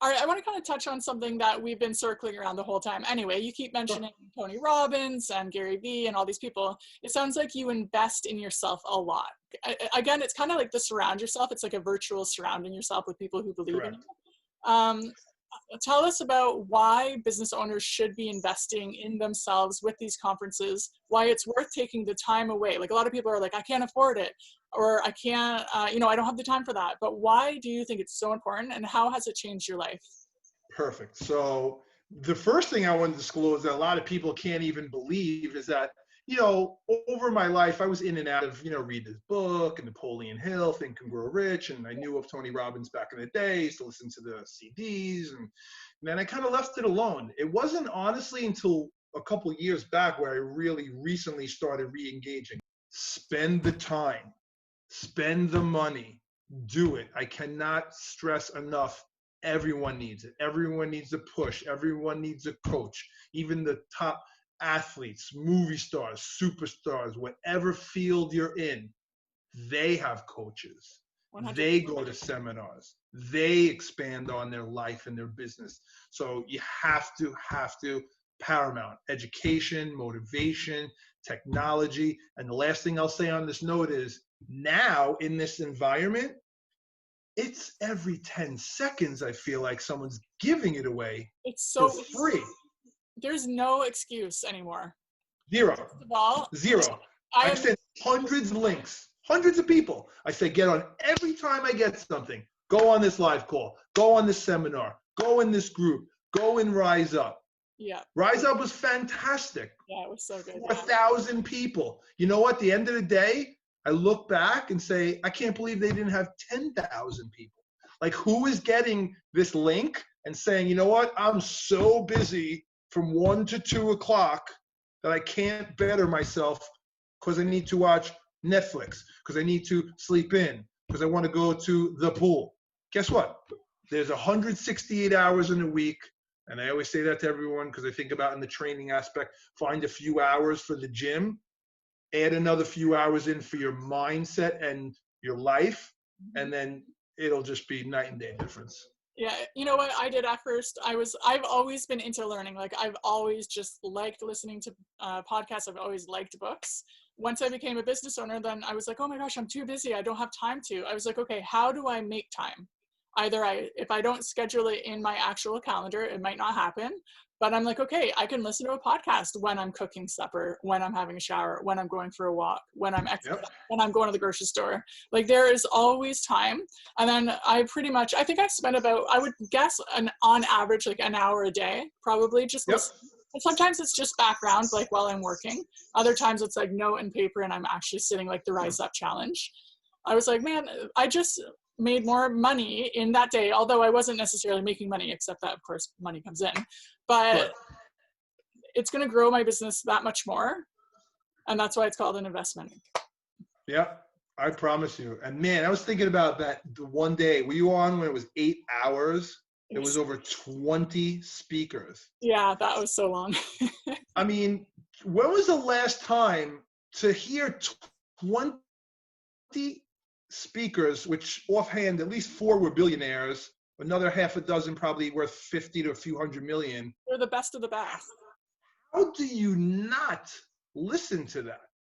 All right, I want to kind of touch on something that we've been circling around the whole time. Anyway, you keep mentioning Tony Robbins and Gary Vee and all these people. It sounds like you invest in yourself a lot. Again, it's kind of like the surround yourself. It's like a virtual surrounding yourself with people who believe in you. Tell us about why business owners should be investing in themselves with these conferences, why it's worth taking the time away. Like a lot of people are like, I can't afford it, or I can't, I don't have the time for that. But why do you think it's so important, and how has it changed your life? Perfect. So the first thing I want to disclose that a lot of people can't even believe is that, over my life, I was in and out of, read this book and Napoleon Hill, Think and Grow Rich. And I knew of Tony Robbins back in the day, used to listen to the CDs. And then I kind of left it alone. It wasn't honestly until a couple of years back where I really recently started re-engaging. Spend the time, spend the money, do it. I cannot stress enough. Everyone needs it. Everyone needs a push. Everyone needs a coach. Even the top athletes, movie stars, superstars, whatever field you're in, they have coaches. 100%. They go to seminars. They expand on their life and their business. So you have to paramount education, motivation, technology. And the last thing I'll say on this note is now in this environment, it's every 10 seconds, I feel like someone's giving it away for free. There's no excuse anymore. Zero. First of all, zero. I've sent hundreds of links, hundreds of people. I say, get on every time I get something. Go on this live call. Go on this seminar. Go in this group. Go and Rise Up. Yeah. Rise Up was fantastic. Yeah, it was so good. 4,000 people. You know what? At the end of the day, I look back and say, I can't believe they didn't have 10,000 people. Like, who is getting this link and saying, you know what? I'm so busy from 1 to 2 o'clock that I can't better myself because I need to watch Netflix, because I need to sleep in, because I want to go to the pool. Guess what? There's 168 hours in a week. And I always say that to everyone because I think about in the training aspect, find a few hours for the gym, add another few hours in for your mindset and your life, and then it'll just be night and day difference. Yeah, you know what I did at first? I've always been into learning. Like, I've always just liked listening to podcasts. I've always liked books. Once I became a business owner, then I was like, oh my gosh, I'm too busy. I don't have time to. I was like, okay, how do I make time? If I don't schedule it in my actual calendar, it might not happen. But I'm like, okay, I can listen to a podcast when I'm cooking supper, when I'm having a shower, when I'm going for a walk, when I'm exercising, when I'm going to the grocery store. Like, there is always time. And then I think I spend about, I would guess on average, like an hour a day, probably just listening. And sometimes it's just background, like while I'm working. Other times it's like note and paper and I'm actually sitting like the Rise Up Challenge. I was like, man, I just made more money in that day, although I wasn't necessarily making money, except that, of course, money comes in. But it's going to grow my business that much more. And that's why it's called an investment. Yeah, I promise you. And man, I was thinking about that one day. Were you on when it was 8 hours? It was over 20 speakers. Yeah, that was so long. I mean, when was the last time to hear 20 speakers, which offhand, at least 4 were billionaires, another half a dozen probably worth 50 to a few hundred million. They're the best of the best. How do you not listen to that?